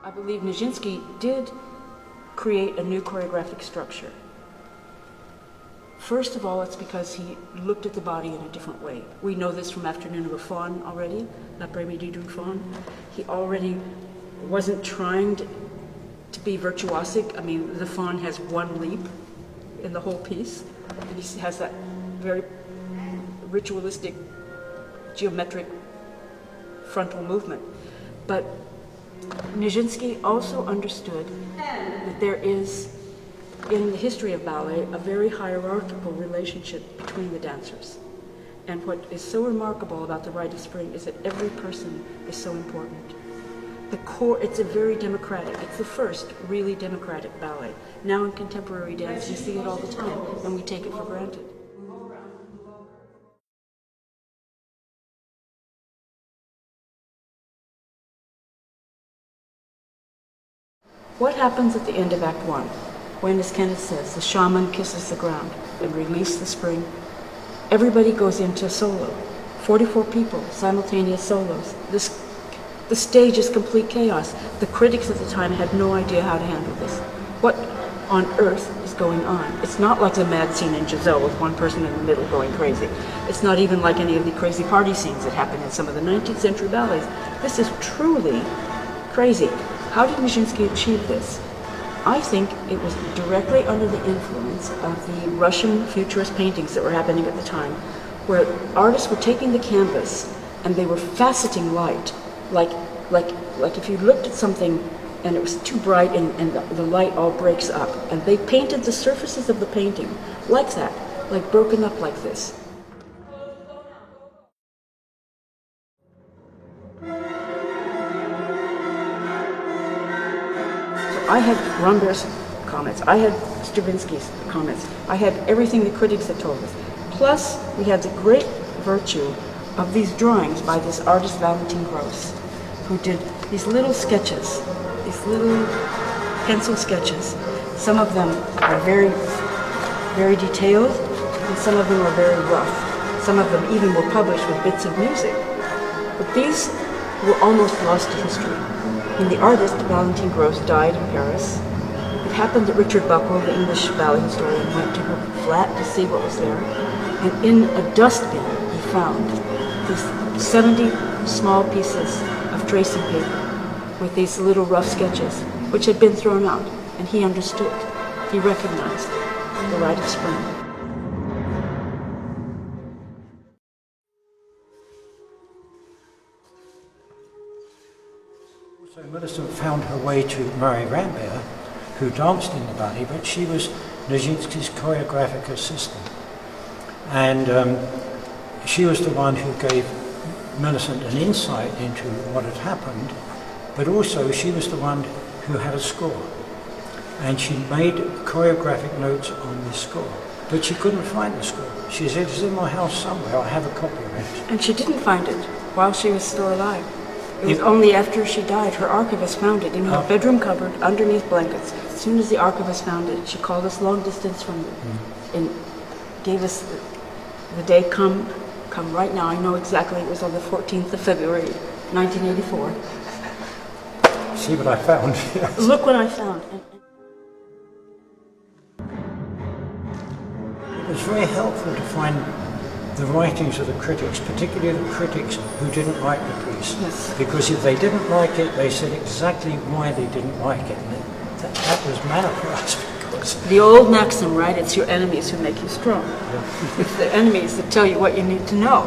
I believe Nijinsky did create a new choreographic structure. First of all, it's because he looked at the body in a different way. We know this from Afternoon of a Faun already, L'après-midi d'une Faun. He already wasn't trying to be virtuosic. I mean, the Faun has one leap in the whole piece, and he has that very ritualistic, geometric frontal movement. But Nijinsky also understood that there is, in the history of ballet, a very hierarchical relationship between the dancers. And what is so remarkable about the Rite of Spring is that every person is so important. The core, it's a very democratic, it's the first really democratic ballet. Now in contemporary dance, you see it all the time, and we take it for granted. What happens at the end of Act 1? When, as Kenneth says, the shaman kisses the ground and releases the spring, everybody goes into solo. 44 people, simultaneous solos. The stage is complete chaos. The critics at the time had no idea how to handle this. What on earth is going on? It's not like the mad scene in Giselle with one person in the middle going crazy. It's not even like any of the crazy party scenes that happen in some of the 19th century ballets. This is truly crazy. How did Nijinsky achieve this? I think it was directly under the influence of the Russian futurist paintings that were happening at the time, where artists were taking the canvas and they were faceting light, like if you looked at something and it was too bright and the light all breaks up, and they painted the surfaces of the painting like that, like broken up like this. I had Rombert's comments, I had Stravinsky's comments, I had everything the critics had told us. Plus, we had the great virtue of these drawings by this artist Valentin Gross, who did these little sketches, these little pencil sketches. Some of them are very, very detailed, and some of them are very rough. Some of them even were published with bits of music. But these were almost lost to history. And the artist, Valentin Gross, died in Paris. It happened that Richard Buckle, the English ballet historian, went to her flat to see what was there. And in a dustbin, he found these 70 small pieces of tracing paper with these little rough sketches, which had been thrown out. And he understood. He recognized the Rite of Spring. So Millicent found her way to Marie Rambert, who danced in the ballet, but she was Nijinsky's choreographic assistant. And she was the one who gave Millicent an insight into what had happened, but also she was the one who had a score. And she made choreographic notes on the score, but she couldn't find the score. She said, it's in my house somewhere, I have a copy of it. And she didn't find it while she was still alive. It was only after she died, her archivist found it in her bedroom cupboard underneath blankets. As soon as the archivist found it, she called us long distance from it and gave us the day, come right now. I know exactly, it was on the 14th of February, 1984. See what I found. Yes. Look what I found. It was very helpful to find the writings of the critics, particularly the critics who didn't like the piece. Yes. Because if they didn't like it, they said exactly why they didn't like it. And that was manna for us. Because the old maxim, right? It's your enemies who make you strong. It's the enemies that tell you what you need to know.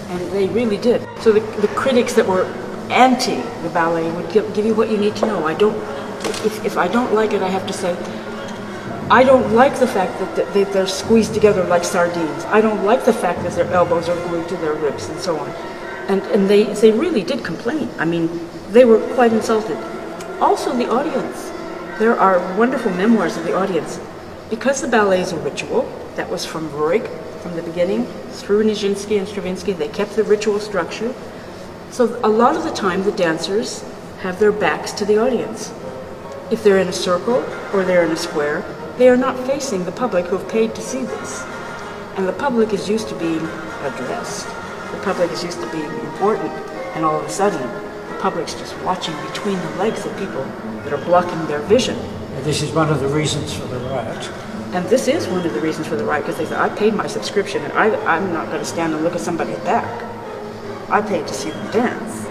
And they really did. So the critics that were anti the ballet would give you what you need to know. If I don't like it, I have to say, I don't like the fact that they're squeezed together like sardines. I don't like the fact that their elbows are glued to their ribs and so on. And they really did complain. I mean, they were quite insulted. Also the audience. There are wonderful memoirs of the audience. Because the ballet is a ritual, that was from Rurik, from the beginning, through Nijinsky and Stravinsky, they kept the ritual structure. So a lot of the time the dancers have their backs to the audience. If they're in a circle or they're in a square, they are not facing the public who have paid to see this. And the public is used to being addressed. The public is used to being important, and all of a sudden, public's just watching between the legs of people that are blocking their vision. This is one of the reasons for the riot. And this is one of the reasons for the riot, because they said, I paid my subscription, and I'm not going to stand and look at somebody's back. I paid to see them dance.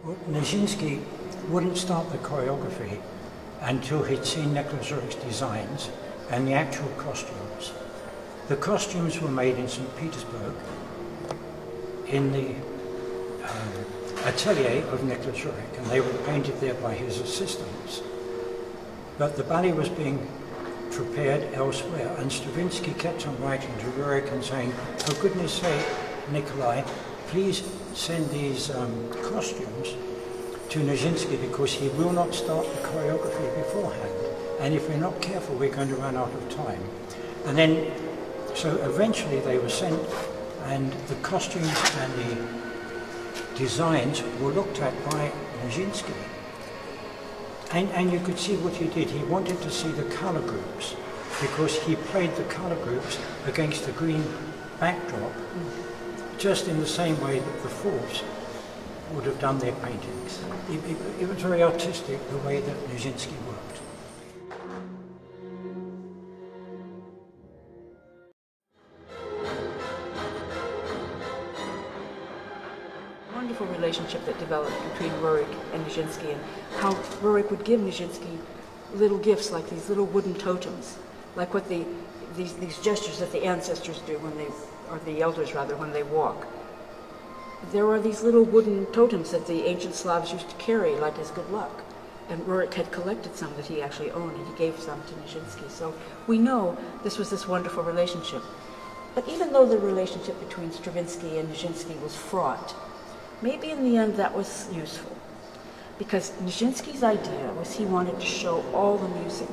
Well, Nijinsky wouldn't start the choreography until he'd seen Nicholas Roerch's designs and the actual costumes. The costumes were made in St. Petersburg in the atelier of Nicholas Roerch, and they were painted there by his assistants. But the ballet was being prepared elsewhere, and Stravinsky kept on writing to Roerch and saying, for goodness sake, Nikolai, please send these costumes to Nijinsky, because he will not start the choreography beforehand. And if we're not careful, we're going to run out of time. And then, so eventually they were sent, and the costumes and the designs were looked at by Nijinsky. And you could see what he did. He wanted to see the color groups, because he played the color groups against the green backdrop, just in the same way that the Forbes would have done their paintings. It was very artistic, the way that Nijinsky worked. Wonderful relationship that developed between Roerch and Nijinsky, and how Roerch would give Nijinsky little gifts, like these little wooden totems, like what these gestures that the ancestors do when they, or the elders rather, when they walk. There were these little wooden totems that the ancient Slavs used to carry, like as good luck. And Roerch had collected some that he actually owned, and he gave some to Nijinsky. So we know this was this wonderful relationship. But even though the relationship between Stravinsky and Nijinsky was fraught, maybe in the end that was useful. Because Nijinsky's idea was he wanted to show all the music.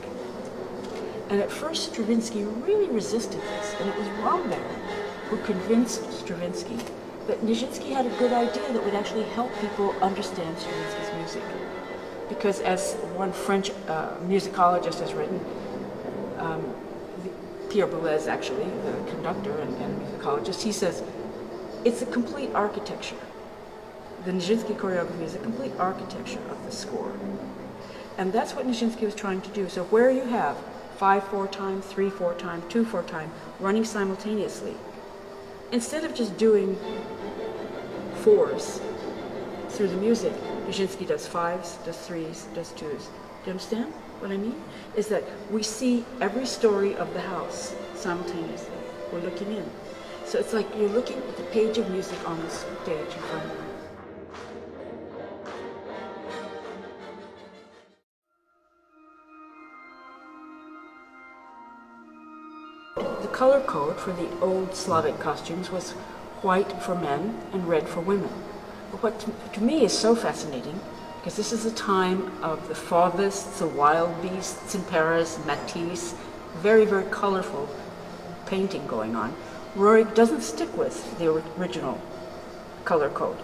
And at first Stravinsky really resisted this, and it was Rambert who convinced Stravinsky that Nijinsky had a good idea that would actually help people understand Stravinsky's music. Because as one French musicologist has written, Pierre Boulez actually, the conductor and musicologist, he says, it's a complete architecture. The Nijinsky choreography is a complete architecture of the score. And that's what Nijinsky was trying to do. So where you have 5/4 time, 3/4 time, 2/4 time, running simultaneously, instead of just doing fours through the music, Nijinsky does fives, does threes, does twos. Do you understand what I mean? Is that we see every story of the house simultaneously. We're looking in. So it's like you're looking at the page of music on the stage in front of you. The color code for the old Slavic costumes was white for men and red for women. But what to me is so fascinating, because this is a time of the fauvists, the wild beasts in Paris, Matisse, very, very colorful painting going on. Roerch doesn't stick with the original color code.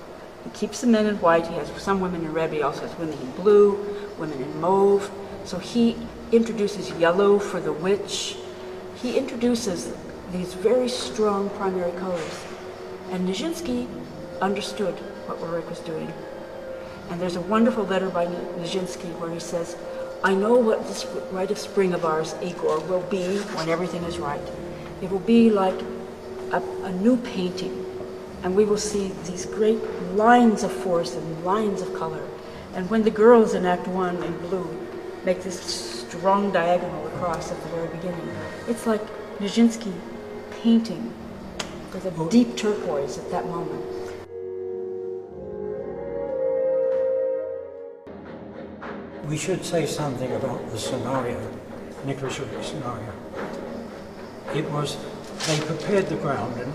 He keeps the men in white, he has some women in red, but he also has women in blue, women in mauve. So he introduces yellow for the witch. He introduces these very strong primary colors. And Nijinsky understood what Roerch was doing. And there's a wonderful letter by Nijinsky where he says, I know what this rite of spring of ours, Igor, will be when everything is right. It will be like a new painting. And we will see these great lines of force and lines of color. And when the girls in Act 1 in blue make this strong diagonal across at the very beginning, it's like Nijinsky painting with a deep turquoise at that moment. We should say something about the scenario, Nicholas Roerch's scenario. It was, they prepared the ground, and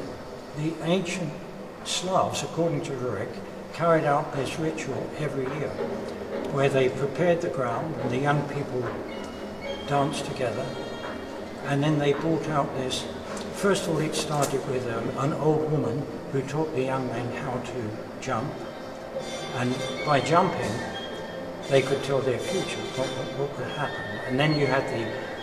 the ancient Slavs, according to Roerch, carried out this ritual every year, where they prepared the ground and the young people danced together, and then they brought out this. First of all, it started with an old woman who taught the young men how to jump, and by jumping, they could tell their future, what would happen. And then you had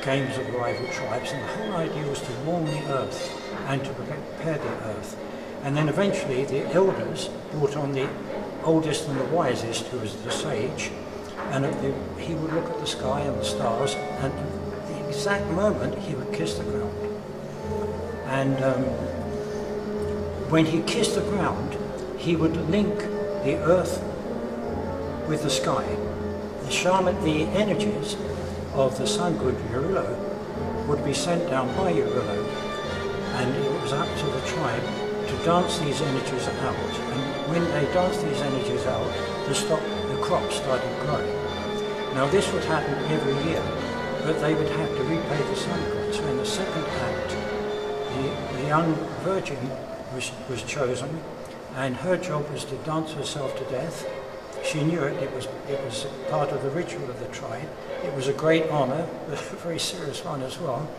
games of rival tribes, and the whole idea was to warm the earth and to prepare the earth. And then eventually the elders brought on the oldest and the wisest, who was the sage, and he would look at the sky and the stars, and at the exact moment he would kiss the ground. And when he kissed the ground, he would link the earth with the sky. The energies of the sun god Urillo would be sent down by Urillo, and it was up to the tribe to dance these energies out. And when they danced these energies out, the crops started growing. Now this would happen every year, but they would have to repay the sun god. So in the second act, the young virgin was chosen, and her job was to dance herself to death. She knew it. It was part of the ritual of the tribe. It was a great honor, a very serious one as well.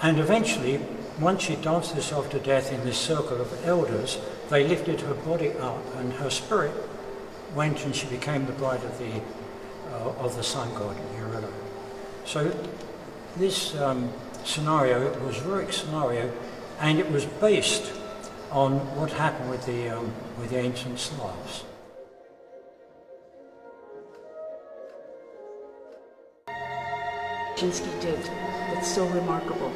And eventually, once she danced herself to death in this circle of elders, they lifted her body up, and her spirit went, and she became the bride of the sun god Urillo. So this scenario was Rurik's scenario, and it was based on what happened with the ancient Slavs. Nijinsky did that's so remarkable.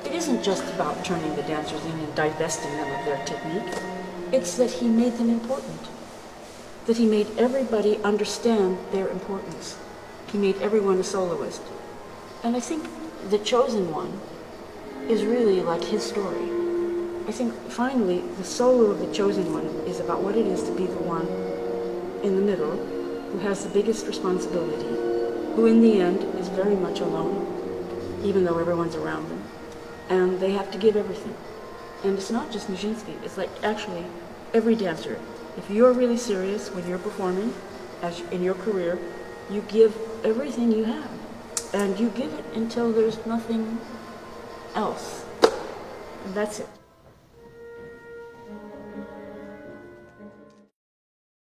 It isn't just about turning the dancers in and divesting them of their technique. It's that he made them important. That he made everybody understand their importance. He made everyone a soloist. And I think The Chosen One is really like his story. I think finally the solo of The Chosen One is about what it is to be the one in the middle who has the biggest responsibility, who in the end is very much alone, even though everyone's around them. And they have to give everything. And it's not just Nijinsky, it's like actually every dancer. If you're really serious when you're performing, as in your career, you give everything you have. And you give it until there's nothing else. And that's it.